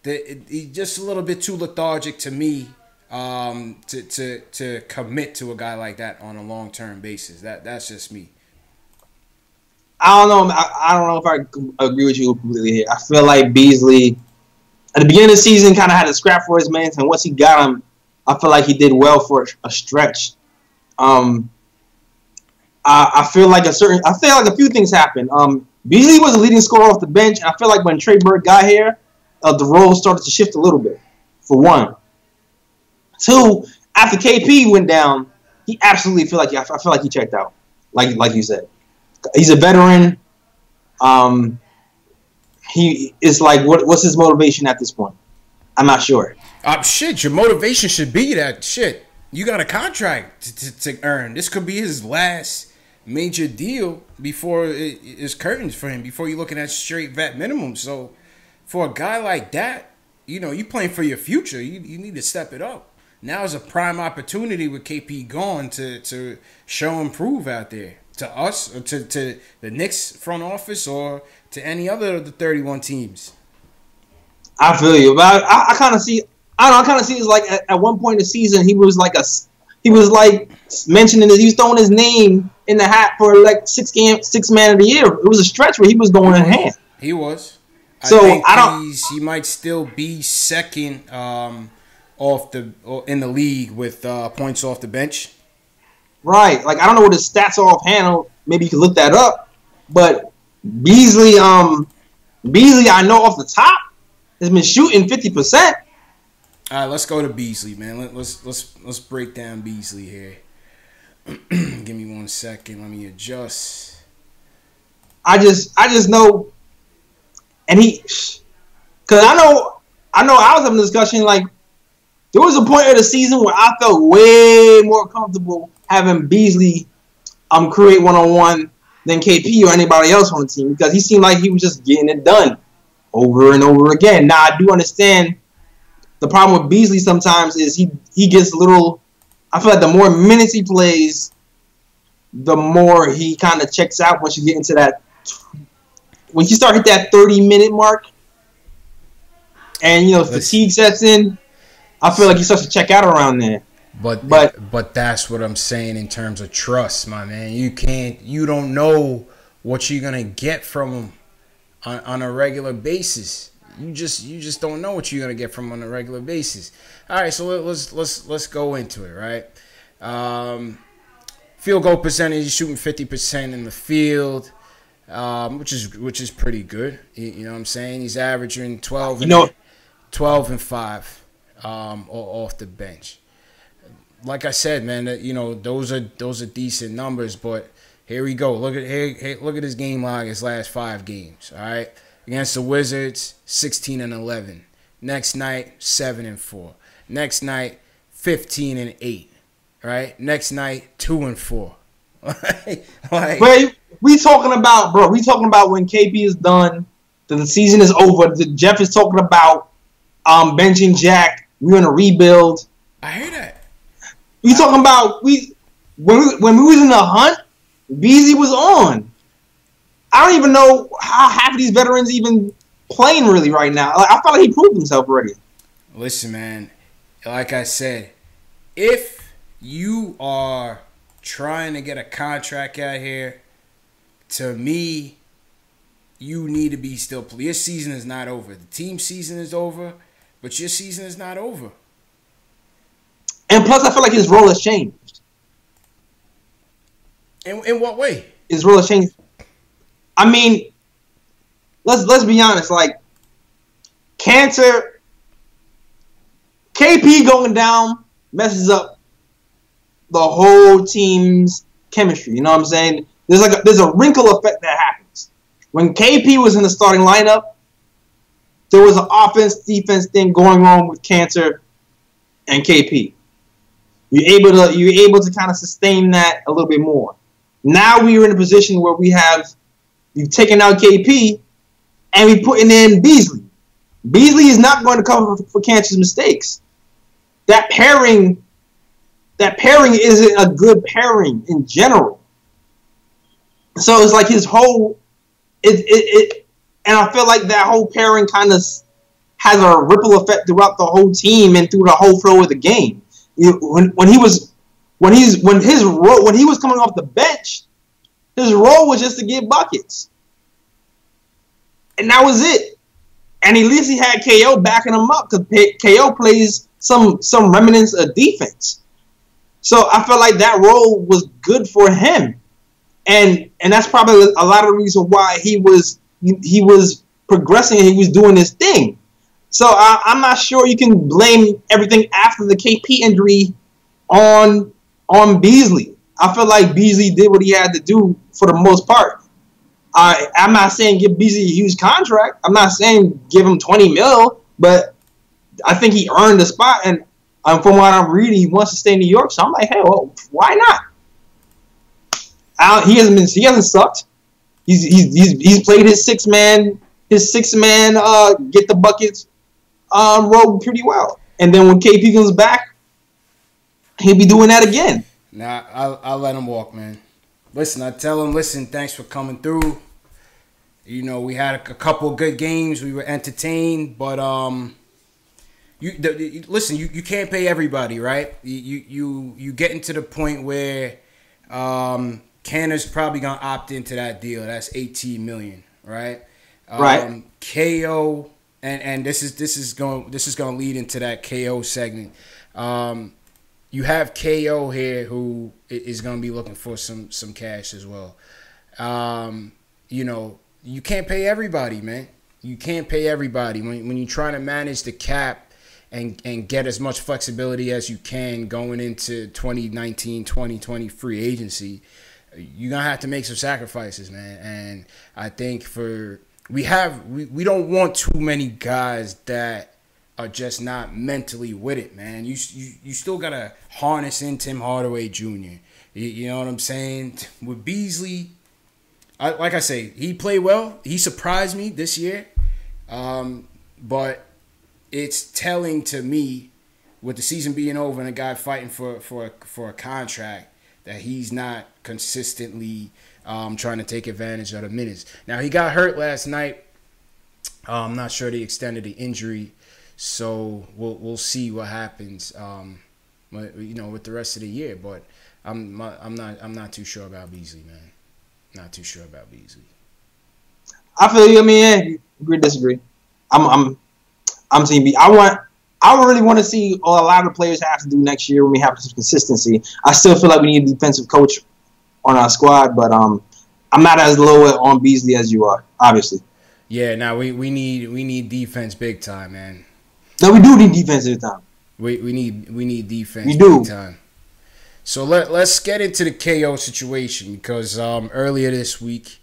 a little bit too lethargic to me. To commit to a guy like that on a long-term basis. That's just me. I don't know. I don't know if I agree with you completely here. I feel like Beasley, at the beginning of the season, kind of had a scrap for his man, and once he got him, I feel like he did well for a stretch. I feel like a few things happened. Beasley was a leading scorer off the bench, and I feel like when Trey Burke got here, the role started to shift a little bit. For one. Two, after KP went down, he absolutely I feel like he checked out. Like you said. He's a veteran. He is like what's his motivation at this point? I'm not sure. Your motivation should be that shit. You got a contract to earn. This could be his last major deal before it's curtains for him, before you're looking at straight vet minimum. So for a guy like that, you playing for your future. You need to step it up. Now is a prime opportunity with KP gone to show and prove out there to us or to the Knicks front office or to any other of the 31 teams. I feel you, but I kind of see. I don't know. I kind of see it's like at one point in the season he was like mentioning that he was throwing his name in the hat for like six man of the year. It was a stretch where he was going in hand. He was. So he might still be second. In the league with points off the bench. Right. Like I don't know what his stats are offhand. Maybe you can look that up. But Beasley, I know off the top has been shooting 50%. All right, let's go to Beasley, man. Let's break down Beasley here. Give me 1 second. Let me adjust. I just know, and because I know I was having a discussion like. There was a point of the season where I felt way more comfortable having Beasley create one-on-one than KP or anybody else on the team because he seemed like he was just getting it done over and over again. Now, I do understand the problem with Beasley sometimes is he gets a little – I feel like the more minutes he plays, the more he kind of checks out once you get into that – when you start hit that 30-minute mark and, fatigue sets in – I feel like he starts to check out around there. But that's what I'm saying in terms of trust, my man. You don't know what you're gonna get from him on a regular basis. You just don't know what you're gonna get from him on a regular basis. All right, so let's go into it, right? Field goal percentage, he's shooting 50% in the field, which is pretty good. You know what I'm saying? He's averaging 12 and 5. Off the bench. Like I said, man, those are decent numbers, but here we go. Look at his game log, his last 5 games. All right, against the Wizards, 16 and 11. Next night, 7 and 4. Next night, 15 and 8. Right. Next night, 2 and 4. like, But we talking about, bro. We talking about when KP is done, then the season is over. Jeff is talking about benching Jack. We're gonna rebuild. I hear that. We talking about when we was in the hunt, Beasley was on. I don't even know how half of these veterans even playing really right now. Like, I felt like he proved himself already. Listen, man. Like I said, if you are trying to get a contract out here, to me, you need to be still. Your season is not over. The team season is over, but your season is not over. And plus, I feel like his role has changed. In what way? His role has changed. I mean, let's be honest. Like, Cantor, KP going down messes up the whole team's chemistry. You know what I'm saying? There's a wrinkle effect that happens. When KP was in the starting lineup, there was an offense-defense thing going on with Cantor and KP. You're able to kind of sustain that a little bit more. Now we are in a position where you've taken out KP and we putting in Beasley. Beasley is not going to cover for Cantor's mistakes. That pairing isn't a good pairing in general. So it's like his whole and I feel like that whole pairing kind of has a ripple effect throughout the whole team and through the whole flow of the game. When he was coming off the bench, his role was just to get buckets, and that was it. And at least he had KO backing him up because KO plays some remnants of defense. So I felt like that role was good for him, and that's probably a lot of the reason why he was progressing and he was doing his thing. So I'm not sure you can blame everything after the KP injury on Beasley. I feel like Beasley did what he had to do for the most part. I'm not saying give Beasley a huge contract. I'm not saying give him $20 million, but I think he earned the spot. And from what I'm reading, he wants to stay in New York. So I'm like, hey, well, why not? He hasn't sucked. He's played his six man get the buckets role pretty well. And then when KP comes back, he'll be doing that again. Nah, I'll let him walk, man. Listen, I tell him, listen, thanks for coming through. You know, we had a couple of good games. We were entertained, but listen, you can't pay everybody, right? You getting to the point where Cantor's probably gonna opt into that deal. That's $18 million, right? Right. KO, and this is gonna lead into that KO segment. You have KO here who is going to be looking for some cash as well. You know, you can't pay everybody, man. You can't pay everybody. When you're trying to manage the cap and get as much flexibility as you can going into 2019, 2020 free agency, you're going to have to make some sacrifices, man. And I think we don't want too many guys that are just not mentally with it, man. You still gotta harness in Tim Hardaway Jr. You know what I'm saying? With Beasley, like I say, he played well. He surprised me this year, but it's telling to me, with the season being over and a guy fighting for a contract, that he's not consistently trying to take advantage of the minutes. Now he got hurt last night. I'm not sure the extent of the injury. So we'll see what happens, with the rest of the year. But I'm not too sure about Beasley, man. Not too sure about Beasley. I feel you. I mean, agree, disagree. I'm team B. I really want to see a lot of the players have to do next year when we have some consistency. I still feel like we need a defensive coach on our squad, but I'm not as low on Beasley as you are, obviously. Yeah, now we need defense big time, man. No, we do need defense every time. We need defense big time. So let's get into the KO situation because earlier this week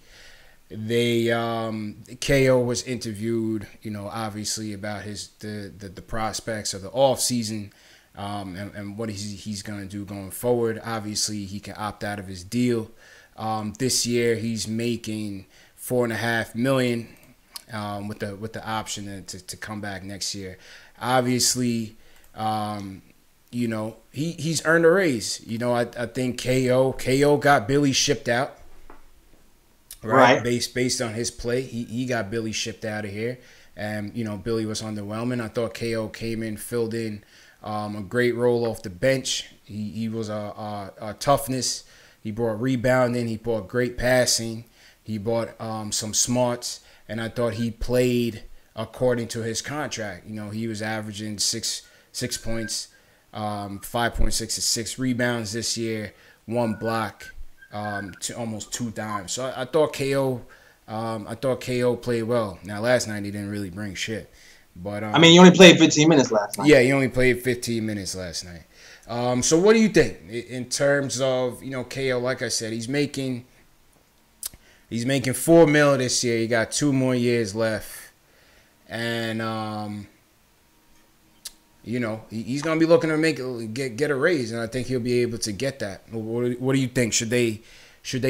KO was interviewed, obviously about the prospects of the off season. and what he's going to do going forward. Obviously, he can opt out of his deal. This year, he's making $4.5 million with the option to come back next year. Obviously, you know, he's earned a raise. You know, I think KO got Billy shipped out. Right. Based on his play, he got Billy shipped out of here. And, you know, Billy was underwhelming. I thought KO came in, filled in a great role off the bench. He was a toughness. He brought rebounding. He brought great passing. He brought some smarts. And I thought he played according to his contract. You know, he was averaging six points, 5.6 to 6 rebounds this year, 1 block, to almost 2 dimes. So I thought KO played well. Now last night he didn't really bring shit, but I mean, he only played 15 minutes last night. Yeah, he only played 15 minutes last night. So what do you think in terms of, you know, KO? Like I said, he's making $4 million this year. He got 2 more years left, and you know, he's gonna be looking to get a raise, and I think he'll be able to get that. What do you think? Should they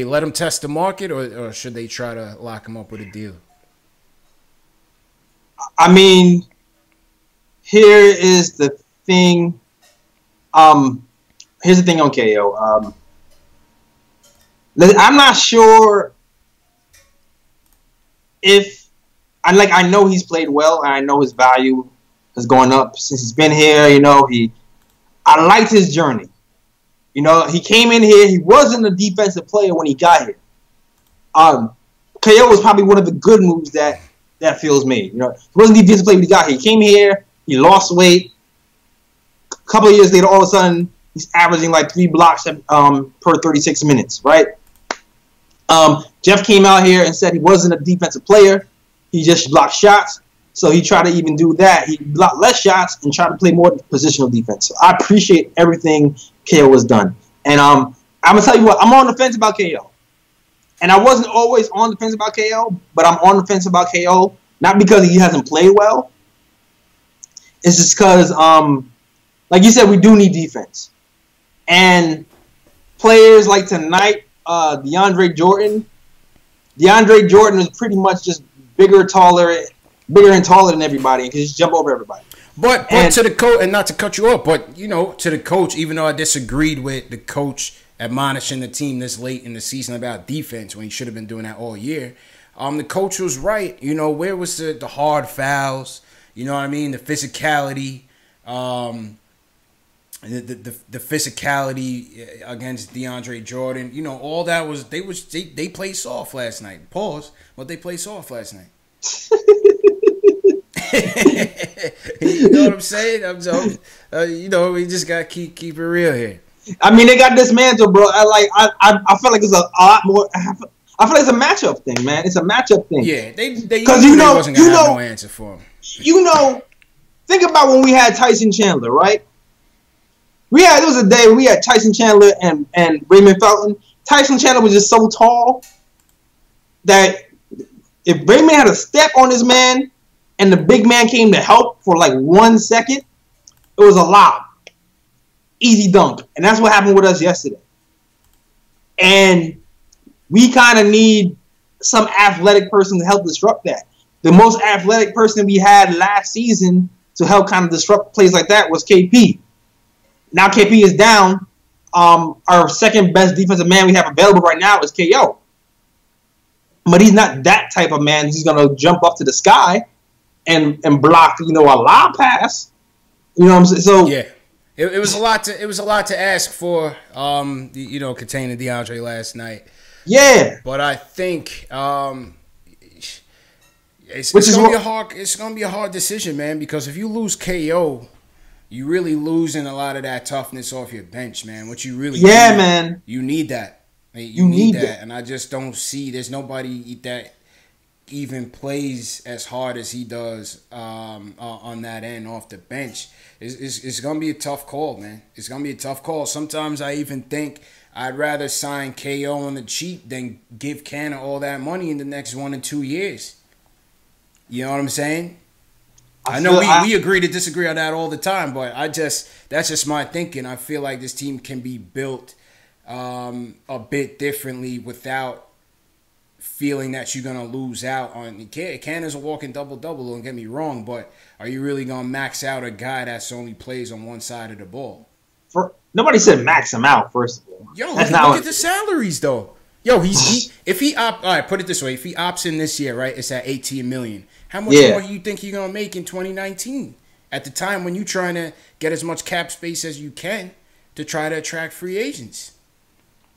let him test the market, or should they try to lock him up with a deal? I mean, here is the thing. Here's the thing on KO. I'm not sure if I know he's played well, and I know his value has gone up since he's been here. You know, I liked his journey. You know, he came in here. He wasn't a defensive player when he got here. KO was probably one of the good moves that Phil's made. You know, he wasn't a defensive player when he got here. He came here. He lost weight. A couple of years later, all of a sudden, he's averaging like 3 blocks per 36 minutes, right? Jeff came out here and said he wasn't a defensive player. He just blocked shots. So he tried to even do that. He blocked less shots and tried to play more positional defense. So I appreciate everything KO has done. And I'm going to tell you what, I'm on the fence about KO. And I wasn't always on the fence about KO, but I'm on the fence about KO, not because he hasn't played well. It's just because, like you said, we do need defense. And players like tonight, DeAndre Jordan is pretty much just bigger and taller than everybody, and can just jump over everybody. But to the coach, and not to cut you off, but you know, to the coach, even though I disagreed with the coach admonishing the team this late in the season about defense when he should have been doing that all year, the coach was right. You know, where was the hard fouls? You know what I mean? The physicality, the physicality against DeAndre Jordan. You know, all that was they played soft last night. Pause, but they played soft last night. You know what I'm saying? I'm joking. You know, we just gotta keep it real here. I mean, they got dismantled, bro. I feel like it's a lot more. I feel like it's a matchup thing, man. It's a matchup thing. Yeah, because wasn't gonna have no answer for him. You know, think about when we had Tyson Chandler, right? There was a day when we had Tyson Chandler and Raymond Felton. Tyson Chandler was just so tall that if Raymond had a step on his man and the big man came to help for like 1 second, it was a lob. Easy dunk. And that's what happened with us yesterday. And we kind of need some athletic person to help disrupt that. The most athletic person we had last season to help kind of disrupt plays like that was KP. Now KP is down. Our second best defensive man we have available right now is KO. But he's not that type of man who's going to jump up to the sky and block, you know, a lob pass. You know what I'm saying? So yeah, it was a lot to ask for. You know, containing DeAndre last night. Yeah, but I think it's gonna be a hard decision, man. Because if you lose KO, you really losing a lot of that toughness off your bench, man. What you really man, you need that. You need that, and I just don't see. There's nobody that even plays as hard as he does on that end off the bench. It's gonna be a tough call, man. It's gonna be a tough call. Sometimes I even think I'd rather sign KO on the cheap than give Canner all that money in the next 1 or 2 years. You know what I'm saying? I know we agree to disagree on that all the time, but that's just my thinking. I feel like this team can be built a bit differently without feeling that you're gonna lose out on. Canada's a walking double-double. Don't get me wrong, but are you really gonna max out a guy that's only plays on one side of the ball? Nobody said max him out. First of all, look at the salaries though. All right, put it this way: if he opts in this year, right, it's at $18 million. How much more do you think you're gonna make in 2019? At the time when you're trying to get as much cap space as you can to try to attract free agents.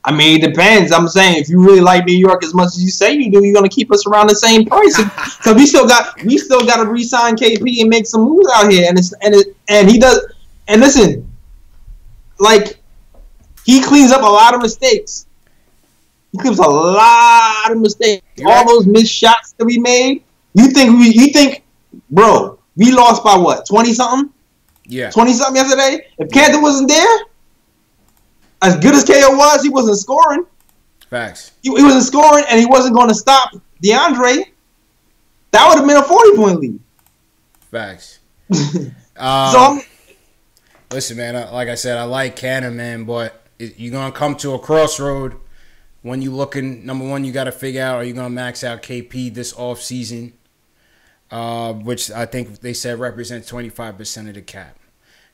I mean, it depends. I'm saying if you really like New York as much as you say you do, you're gonna keep us around the same price. Because we still got to re-sign KP and make some moves out here, and he does. And listen, like he cleans up a lot of mistakes. He cleans a lot of mistakes. All those missed shots that we made. You think, bro, we lost by what, 20-something? Yeah. 20-something yesterday? If Cantor wasn't there, as good as KO was, he wasn't scoring. Facts. He wasn't scoring, and he wasn't going to stop DeAndre. That would have been a 40-point lead. Facts. So listen, man, like I said, I like Cantor, man, but you're going to come to a crossroad when you looking. Number one, you got to figure out, are you going to max out KP this offseason? Which I think they said represents 25% of the cap.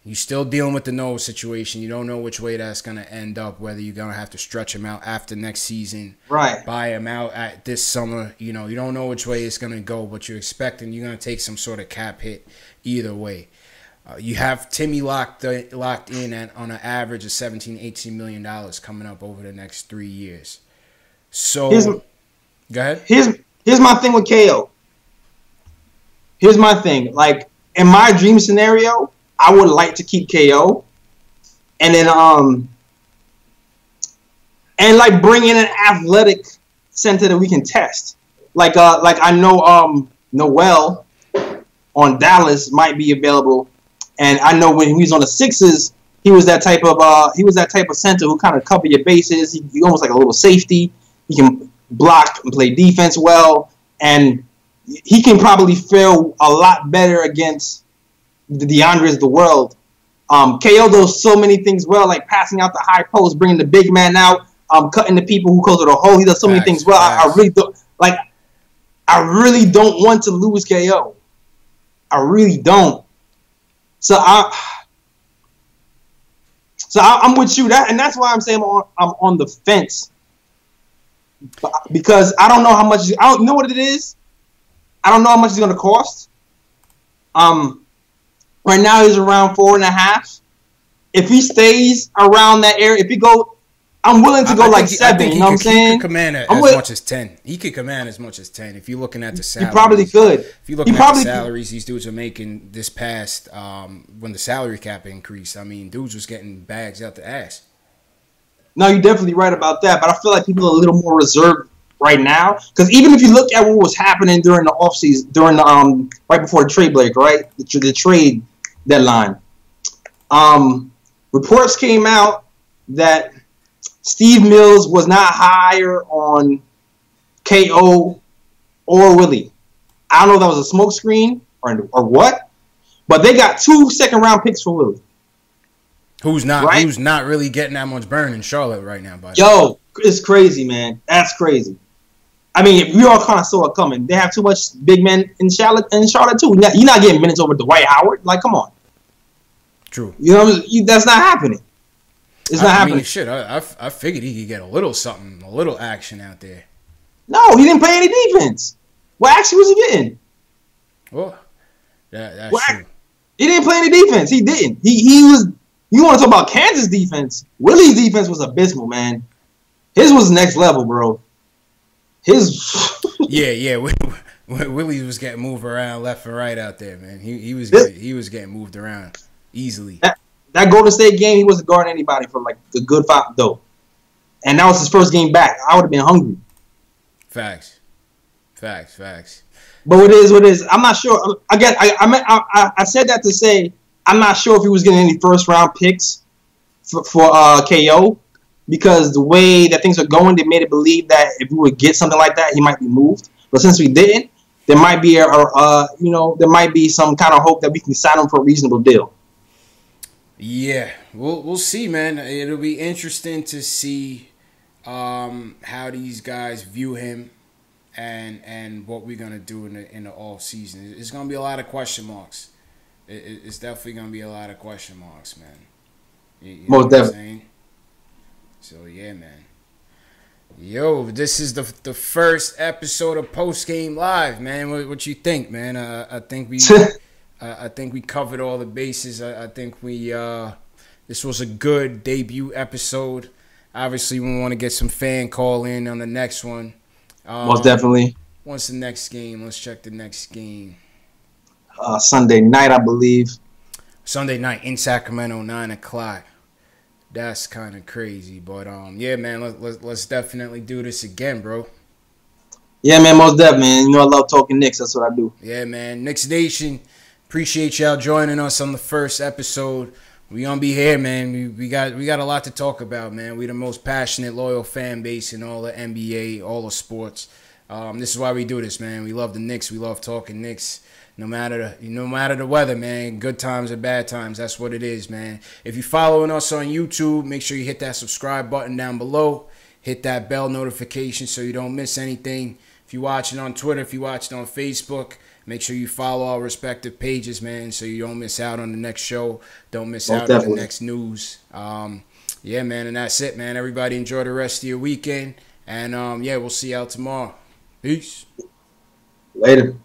You're still dealing with the Noah situation. You don't know which way that's going to end up, whether you're going to have to stretch him out after next season, right? Buy him out at this summer. You don't know which way it's going to go, but you're expecting you're going to take some sort of cap hit either way. You have Timmy locked in on an average of $17, $18 million coming up over the next 3 years. So, go ahead. Here's my thing with KO. Here's my thing. Like, in my dream scenario, I would like to keep KO, and then like bring in an athletic center that we can test. Like I know Noel on Dallas might be available, and I know when he was on the Sixers, he was that type of center who kind of cover your bases. He almost like a little safety. He can block and play defense well, and he can probably fare a lot better against the DeAndres of the world. KO does so many things well, like passing out the high post, bringing the big man out, cutting the people who go to the hole. He does so many things well. I really don't want to lose KO. I really don't. So I'm with you. That's why I'm saying I'm on the fence, because I don't know how much. I don't know what it is. I don't know how much it's going to cost. Right now he's around 4.5. If he stays around that area, if he go, I'm willing to go like 7. You know what I'm saying? He could command as much as 10. He could command as much as 10 if you're looking at the salaries. He probably could. If you're looking at the salaries these dudes are making this past when the salary cap increased, I mean, dudes was getting bags out the ass. No, you're definitely right about that. But I feel like people are a little more reserved right now, because even if you look at what was happening during the offseason, during the right before the trade break, right, the trade deadline, reports came out that Steve Mills was not higher on KO or Willie. I don't know if that was a smokescreen or what, but they got 2 second-round picks for Willie. Who's not really getting that much burn in Charlotte right now, by Yo, it's crazy, man. That's crazy. I mean, we all kind of saw it coming. They have too much big men in Charlotte too. You're not getting minutes over Dwight Howard. Like, come on. True. You know, that's not happening. It's not happening. Mean, shit, I figured he could get a little something, a little action out there. No, he didn't play any defense. What action was he getting? Well, that's true. He didn't play any defense. He didn't. He was. You want to talk about Kansas defense? Willie's defense was abysmal, man. His was next level, bro. Yeah. Willie was getting moved around left and right out there, man. He was getting moved around easily. That Golden State game, he wasn't guarding anybody for like a good 5 though, and that was his first game back. I would have been hungry. Facts. But what it is. I'm not sure. Again, I said that to say I'm not sure if he was getting any first round picks for KO. Because the way that things are going, they made it believe that if we would get something like that, he might be moved. But since we didn't, there might be there might be some kind of hope that we can sign him for a reasonable deal. Yeah, we'll see, man. It'll be interesting to see how these guys view him and what we're gonna do in the off season. It's gonna be a lot of question marks. It's definitely gonna be a lot of question marks, man. You know Most definitely. So yeah, man. Yo, this is the first episode of Post Game Live, man. What you think, man? I think we covered all the bases. I think this was a good debut episode. Obviously, we want to get some fan call in on the next one. Most definitely. What's the next game? Let's check the next game. Sunday night, I believe. Sunday night in Sacramento, 9:00. That's kind of crazy, but yeah, man. Let's definitely do this again, bro. Yeah, man. Most definitely, man. You know I love talking Knicks. That's what I do. Yeah, man. Knicks Nation. Appreciate y'all joining us on the first episode. We gonna be here, man. We got a lot to talk about, man. We the most passionate, loyal fan base in all the NBA, all the sports. This is why we do this, man. We love the Knicks. We love talking Knicks. No matter the weather, man. Good times or bad times, that's what it is, man. If you're following us on YouTube, make sure you hit that subscribe button down below. Hit that bell notification so you don't miss anything. If you're watching on Twitter, if you're watching on Facebook, make sure you follow our respective pages, man, so you don't miss out on the next show. Don't miss out on the next news. Yeah, man, and that's it, man. Everybody enjoy the rest of your weekend. And, yeah, we'll see y'all tomorrow. Peace. Later.